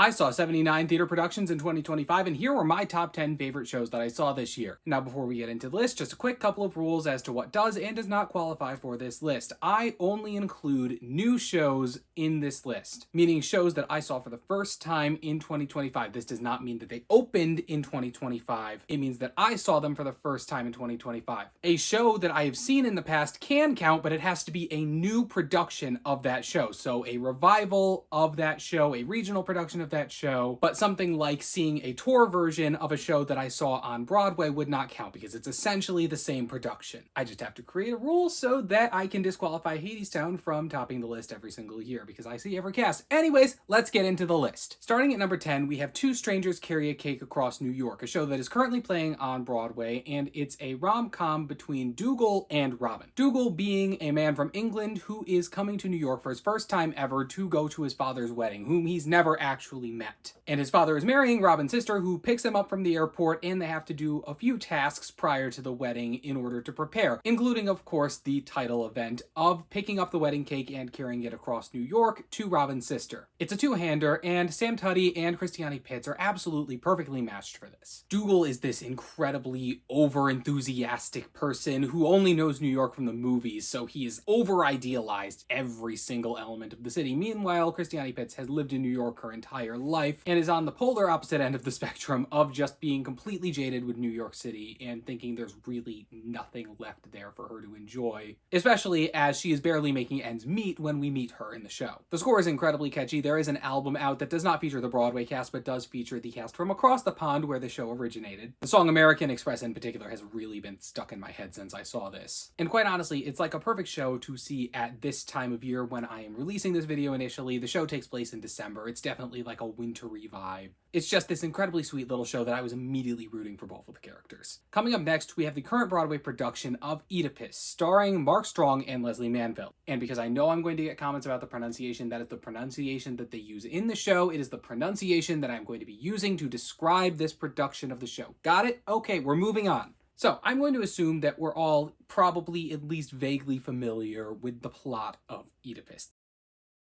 I saw 79 theater productions in 2025, and here were my top 10 favorite shows that I saw this year. Now, before we get into the list, just a quick couple of rules as to what does and does not qualify for this list. I only include new shows in this list, meaning shows that I saw for the first time in 2025. This does not mean that they opened in 2025. It means that I saw them for the first time in 2025. A show that I have seen in the past can count, but it has to be a new production of that show. So a revival of that show, a regional production of that show, but something like seeing a tour version of a show that I saw on Broadway would not count because it's essentially the same production. I just have to create a rule so that I can disqualify Hadestown from topping the list every single year because I see every cast. Anyways, let's get into the list. Starting at number 10, we have Two Strangers Carry a Cake Across New York, a show that is currently playing on Broadway, and it's a rom-com between Dougal and Robin. Dougal being a man from England who is coming to New York for his first time ever to go to his father's wedding, whom he's never actually met. And his father is marrying Robin's sister, who picks him up from the airport, and they have to do a few tasks prior to the wedding in order to prepare, including, of course, the title event of picking up the wedding cake and carrying it across New York to Robin's sister. It's a two-hander, and Sam Tuddy and Christiane Pitts are absolutely perfectly matched for this. Dougal is this incredibly over-enthusiastic person who only knows New York from the movies, so he is over-idealized every single element of the city. Meanwhile, Christiane Pitts has lived in New York her entire life and is on the polar opposite end of the spectrum of just being completely jaded with New York City and thinking there's really nothing left there for her to enjoy, especially as she is barely making ends meet when we meet her in the show. The score is incredibly catchy. There is an album out that does not feature the Broadway cast but does feature the cast from across the pond where the show originated. The song American Express in particular has really been stuck in my head since I saw this. And quite honestly, it's like a perfect show to see at this time of year when I am releasing this video initially. The show takes place in December. It's definitely like a wintry vibe. It's just this incredibly sweet little show that I was immediately rooting for both of the characters. Coming up next, we have the current Broadway production of Oedipus, starring Mark Strong and Leslie Manville. And because I know I'm going to get comments about the pronunciation, that is the pronunciation that they use in the show. It is the pronunciation that I'm going to be using to describe this production of the show. Got it? Okay, we're moving on. So, I'm going to assume that we're all probably at least vaguely familiar with the plot of Oedipus.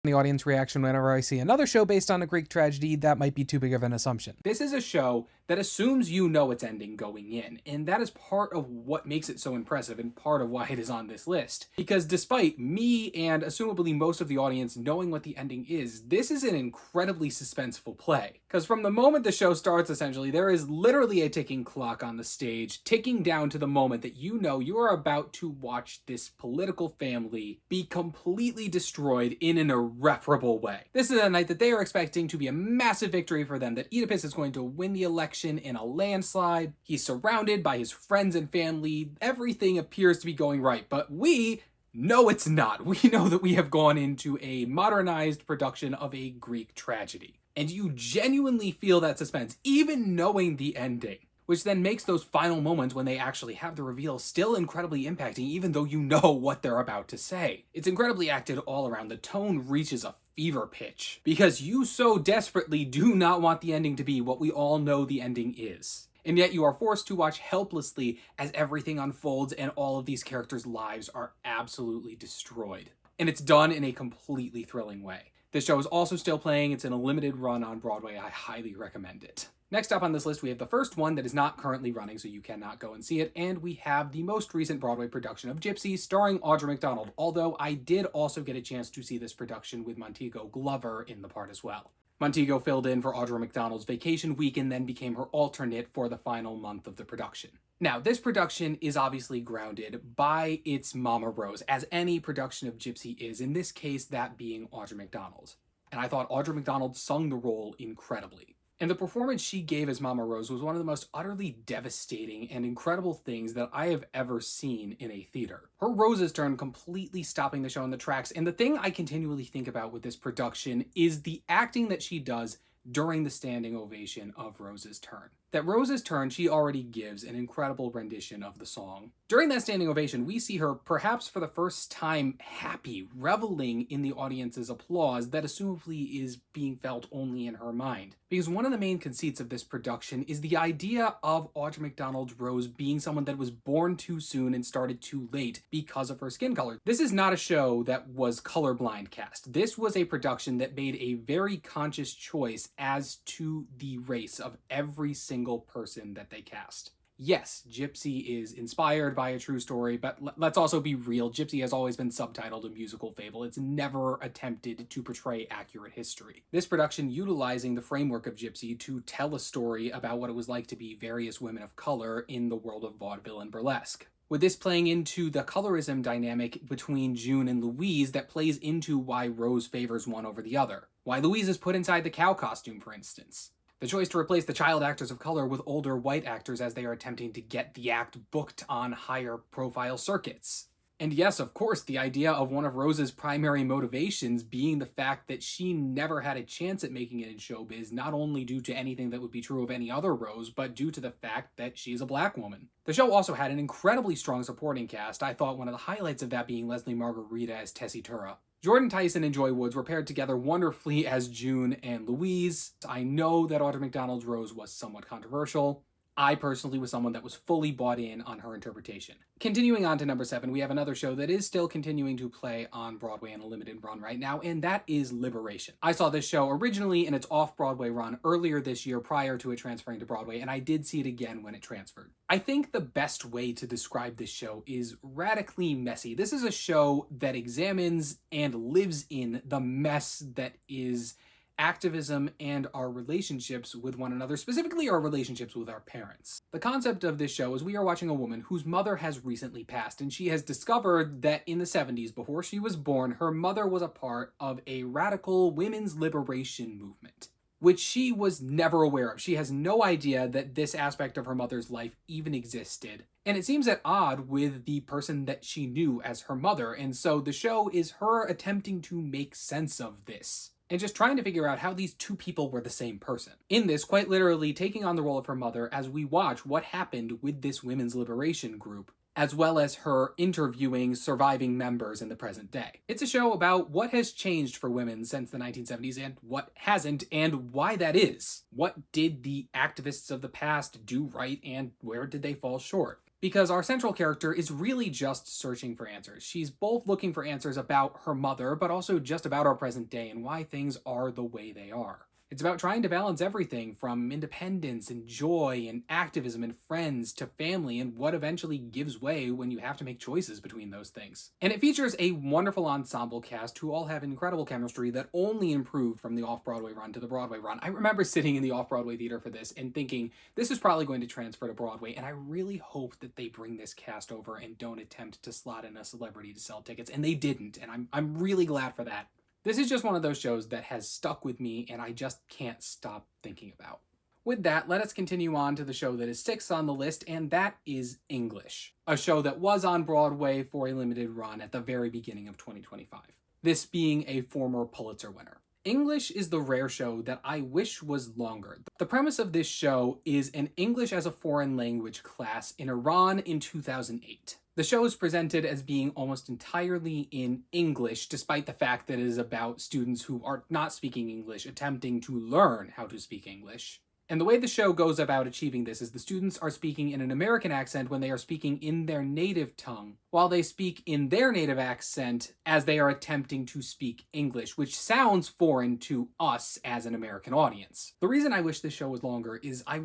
The audience reaction whenever I see another show based on a Greek tragedy, that might be too big of an assumption. This is a show that assumes you know its ending going in, and that is part of what makes it so impressive and part of why it is on this list. Because despite me and assumably most of the audience knowing what the ending is, this is an incredibly suspenseful play. Because from the moment the show starts, essentially, there is literally a ticking clock on the stage, ticking down to the moment that you know you are about to watch this political family be completely destroyed in an irreparable way. This is a night that they are expecting to be a massive victory for them, that Oedipus is going to win the election in a landslide. He's surrounded by his friends and family. Everything appears to be going right, but we know it's not. We know that we have gone into a modernized production of a Greek tragedy. And you genuinely feel that suspense, even knowing the ending, which then makes those final moments when they actually have the reveal still incredibly impacting, even though you know what they're about to say. It's incredibly acted all around. The tone reaches a fever pitch because you so desperately do not want the ending to be what we all know the ending is. And yet you are forced to watch helplessly as everything unfolds and all of these characters' lives are absolutely destroyed. And it's done in a completely thrilling way. This show is also still playing. It's in a limited run on Broadway. I highly recommend it. Next up on this list, we have the first one that is not currently running, so you cannot go and see it, and we have the most recent Broadway production of Gypsy, starring Audra McDonald, although I did also get a chance to see this production with Montego Glover in the part as well. Montego filled in for Audra McDonald's vacation week and then became her alternate for the final month of the production. Now, this production is obviously grounded by its Mama Rose, as any production of Gypsy is, in this case, that being Audra McDonald. And I thought Audra McDonald sung the role incredibly. And the performance she gave as Mama Rose was one of the most utterly devastating and incredible things that I have ever seen in a theater. Her Rose's turn completely stopping the show in the tracks, and the thing I continually think about with this production is the acting that she does during the standing ovation of Rose's turn. that Rose's turn, she already gives an incredible rendition of the song. During that standing ovation, we see her, perhaps for the first time, happy, reveling in the audience's applause that assumably is being felt only in her mind. Because one of the main conceits of this production is the idea of Audra McDonald's Rose being someone that was born too soon and started too late because of her skin color. This is not a show that was colorblind cast. This was a production that made a very conscious choice as to the race of every single person that they cast. Yes, Gypsy is inspired by a true story, but let's also be real. Gypsy has always been subtitled a musical fable. It's never attempted to portray accurate history. This production, utilizing the framework of Gypsy to tell a story about what it was like to be various women of color in the world of vaudeville and burlesque. With this playing into the colorism dynamic between June and Louise that plays into why Rose favors one over the other. Why Louise is put inside the cow costume, for instance. The choice to replace the child actors of color with older white actors as they are attempting to get the act booked on higher profile circuits. And yes, of course, the idea of one of Rose's primary motivations being the fact that she never had a chance at making it in showbiz, not only due to anything that would be true of any other Rose, but due to the fact that she is a black woman. The show also had an incredibly strong supporting cast, I thought one of the highlights of that being Leslie Margarita as Tessitura. Jordan Tyson and Joy Woods were paired together wonderfully as June and Louise. I know that Audra McDonald's Rose was somewhat controversial. I personally was someone that was fully bought in on her interpretation. Continuing on to number 7, we have another show that is still continuing to play on Broadway in a limited run right now, and that is Liberation. I saw this show originally in its off-Broadway run earlier this year prior to it transferring to Broadway, and I did see it again when it transferred. I think the best way to describe this show is radically messy. This is a show that examines and lives in the mess that is activism and our relationships with one another, specifically our relationships with our parents. The concept of this show is we are watching a woman whose mother has recently passed, and she has discovered that in the 70s, before she was born, her mother was a part of a radical women's liberation movement, which she was never aware of. She has no idea that this aspect of her mother's life even existed. And it seems at odd with the person that she knew as her mother, and so the show is her attempting to make sense of this and just trying to figure out how these two people were the same person. In this, quite literally taking on the role of her mother as we watch what happened with this women's liberation group, as well as her interviewing surviving members in the present day. It's a show about what has changed for women since the 1970s and what hasn't, and why that is. What did the activists of the past do right, and where did they fall short? Because our central character is really just searching for answers. She's both looking for answers about her mother, but also just about our present day and why things are the way they are. It's about trying to balance everything from independence and joy and activism and friends to family and what eventually gives way when you have to make choices between those things. And it features a wonderful ensemble cast who all have incredible chemistry that only improved from the off-Broadway run to the Broadway run. I remember sitting in the off-Broadway theater for this and thinking, this is probably going to transfer to Broadway, and I really hope that they bring this cast over and don't attempt to slot in a celebrity to sell tickets, and they didn't, and I'm really glad for that. This is just one of those shows that has stuck with me and I just can't stop thinking about. With that, let us continue on to the show that is 6th on the list, and that is English, a show that was on Broadway for a limited run at the very beginning of 2025. This being a former Pulitzer winner. English is the rare show that I wish was longer. The premise of this show is an English as a foreign language class in Iran in 2008. The show is presented as being almost entirely in English, despite the fact that it is about students who are not speaking English attempting to learn how to speak English. And the way the show goes about achieving this is the students are speaking in an American accent when they are speaking in their native tongue, while they speak in their native accent as they are attempting to speak English, which sounds foreign to us as an American audience. The reason I wish this show was longer is I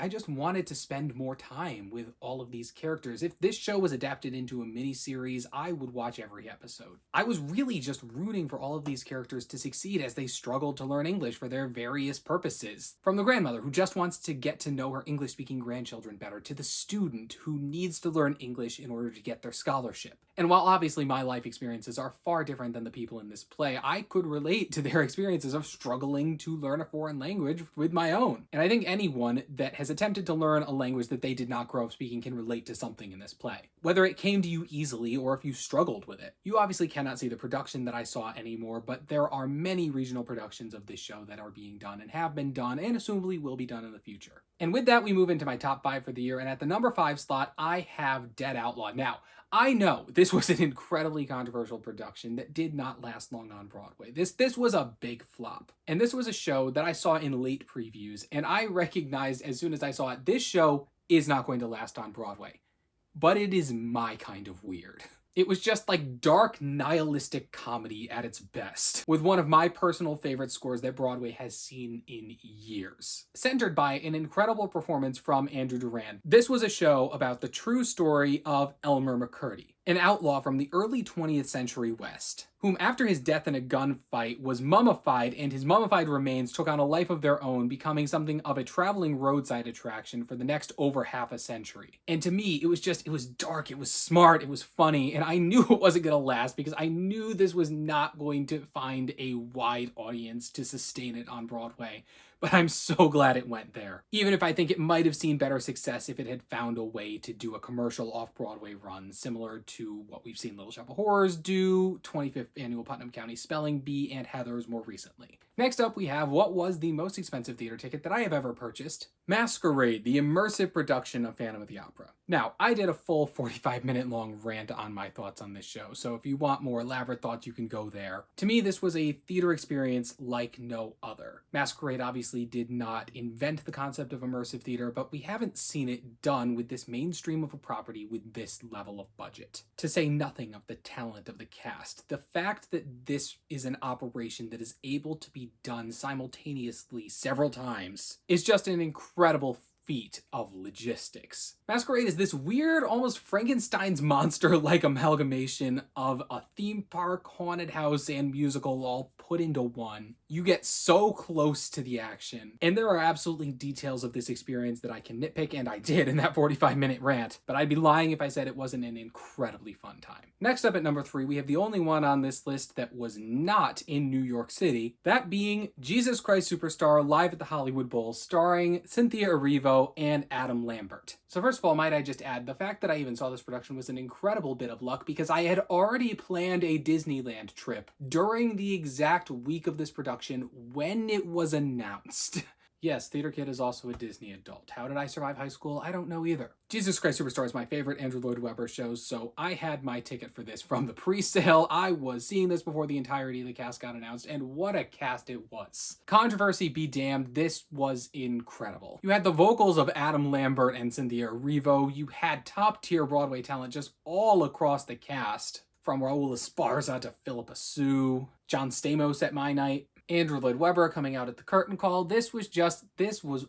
just wanted to spend more time with all of these characters. If this show was adapted into a miniseries, I would watch every episode. I was really just rooting for all of these characters to succeed as they struggled to learn English for their various purposes. From the grandmother who just wants to get to know her English-speaking grandchildren better, to the student who needs to learn English in order to get their scholarship. And while obviously my life experiences are far different than the people in this play, I could relate to their experiences of struggling to learn a foreign language with my own. And I think anyone that has attempted to learn a language that they did not grow up speaking can relate to something in this play. Whether it came to you easily or if you struggled with it. You obviously cannot see the production that I saw anymore, but there are many regional productions of this show that are being done and have been done and assumably will be be done in the future. And with that, we move into my top 5 for the year, and at the number 5 slot, I have Dead Outlaw. Now, I know this was an incredibly controversial production that did not last long on Broadway. This was a big flop. And this was a show that I saw in late previews, and I recognized as soon as I saw it, this show is not going to last on Broadway. But it is my kind of weird. It was just like dark, nihilistic comedy at its best, with one of my personal favorite scores that Broadway has seen in years. Centered by an incredible performance from Andrew Duran, this was a show about the true story of Elmer McCurdy, an outlaw from the early 20th century West, whom after his death in a gunfight was mummified, and his mummified remains took on a life of their own, becoming something of a traveling roadside attraction for the next over half a century. And to me, it was dark, it was smart, it was funny, and I knew it wasn't gonna last because I knew this was not going to find a wide audience to sustain it on Broadway. But I'm so glad it went there. Even if I think it might have seen better success if it had found a way to do a commercial off-Broadway run, similar to what we've seen Little Shop of Horrors do, 25th Annual Putnam County Spelling Bee, and Heathers more recently. Next up, we have what was the most expensive theater ticket that I have ever purchased, Masquerade, the immersive production of Phantom of the Opera. Now, I did a full 45-minute long rant on my thoughts on this show, so if you want more elaborate thoughts, you can go there. To me, this was a theater experience like no other. Masquerade obviously did not invent the concept of immersive theater, but we haven't seen it done with this mainstream of a property with this level of budget. To say nothing of the talent of the cast, the fact that this is an operation that is able to be done simultaneously several times is just an incredible feat of logistics. Masquerade is this weird, almost Frankenstein's monster-like amalgamation of a theme park, haunted house, and musical all put into one. You get so close to the action, and there are absolutely details of this experience that I can nitpick, and I did in that 45-minute rant, but I'd be lying if I said it wasn't an incredibly fun time. Next up at number 3, we have the only one on this list that was not in New York City, that being Jesus Christ Superstar live at the Hollywood Bowl, starring Cynthia Erivo and Adam Lambert. So first of all, might I just add, the fact that I even saw this production was an incredible bit of luck because I had already planned a Disneyland trip during the exact week of this production when it was announced. Yes, Theater Kid is also a Disney adult. How did I survive high school? I don't know either. Jesus Christ Superstar is my favorite Andrew Lloyd Webber show, so I had my ticket for this from the pre-sale. I was seeing this before the entirety of the cast got announced, and what a cast it was. Controversy be damned, this was incredible. You had the vocals of Adam Lambert and Cynthia Erivo. You had top-tier Broadway talent just all across the cast, from Raul Esparza to Philippa Sue, John Stamos at my night, Andrew Lloyd Webber coming out at the curtain call. This was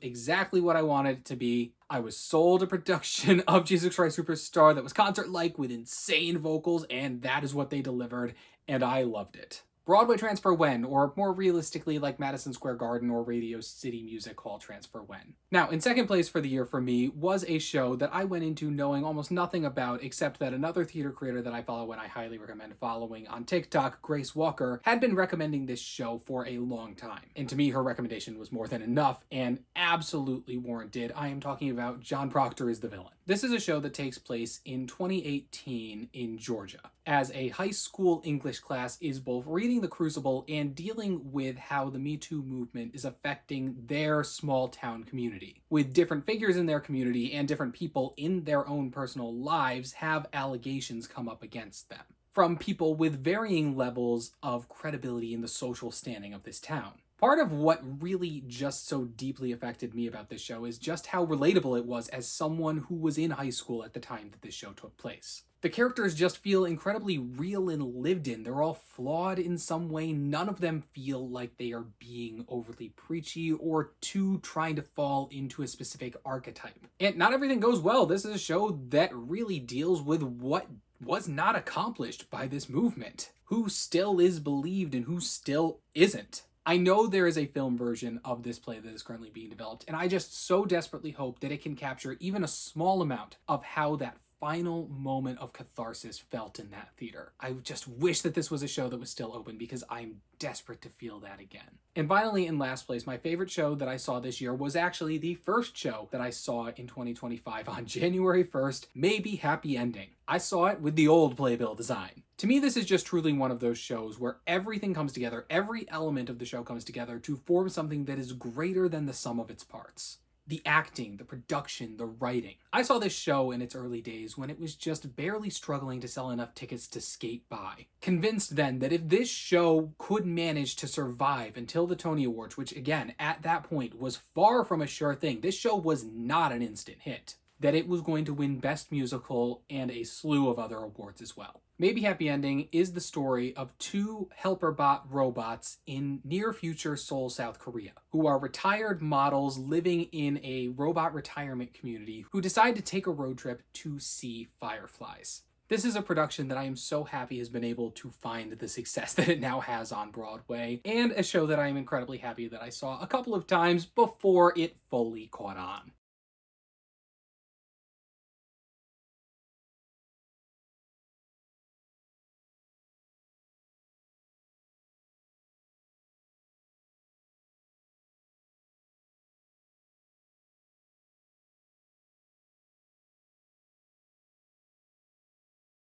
exactly what I wanted it to be. I was sold a production of Jesus Christ Superstar that was concert-like with insane vocals, and that is what they delivered, and I loved it. Broadway transfer when, or more realistically like Madison Square Garden or Radio City Music Hall transfer when. Now, in second place for the year for me was a show that I went into knowing almost nothing about, except that another theater creator that I follow and I highly recommend following on TikTok, Grace Walker, had been recommending this show for a long time. And to me, her recommendation was more than enough and absolutely warranted. I am talking about John Proctor Is The Villain. This is a show that takes place in 2018 in Georgia, as a high school English class is both reading The Crucible and dealing with how the Me Too movement is affecting their small town community, with different figures in their community and different people in their own personal lives have allegations come up against them from people with varying levels of credibility in the social standing of this town. Part of what really just so deeply affected me about this show is just how relatable it was as someone who was in high school at the time that this show took place. The characters just feel incredibly real and lived in. They're all flawed in some way. None of them feel like they are being overly preachy or too trying to fall into a specific archetype. And not everything goes well. This is a show that really deals with what was not accomplished by this movement. Who still is believed and who still isn't. I know there is a film version of this play that is currently being developed, and I just so desperately hope that it can capture even a small amount of how that final moment of catharsis felt in that theater. I just wish that this was a show that was still open because I'm desperate to feel that again. And finally, in last place, my favorite show that I saw this year was actually the first show that I saw in 2025 on January 1st, Maybe Happy Ending. I saw it with the old playbill design. To me, this is just truly one of those shows where everything comes together, every element of the show comes together to form something that is greater than the sum of its parts. The acting, the production, the writing. I saw this show in its early days when it was just barely struggling to sell enough tickets to skate by. Convinced then that if this show could manage to survive until the Tony Awards, which again, at that point was far from a sure thing, this show was not an instant hit, that it was going to win Best Musical and a slew of other awards as well. Maybe Happy Ending is the story of two helper bot robots in near-future Seoul, South Korea, who are retired models living in a robot retirement community who decide to take a road trip to see fireflies. This is a production that I am so happy has been able to find the success that it now has on Broadway, and a show that I am incredibly happy that I saw a couple of times before it fully caught on.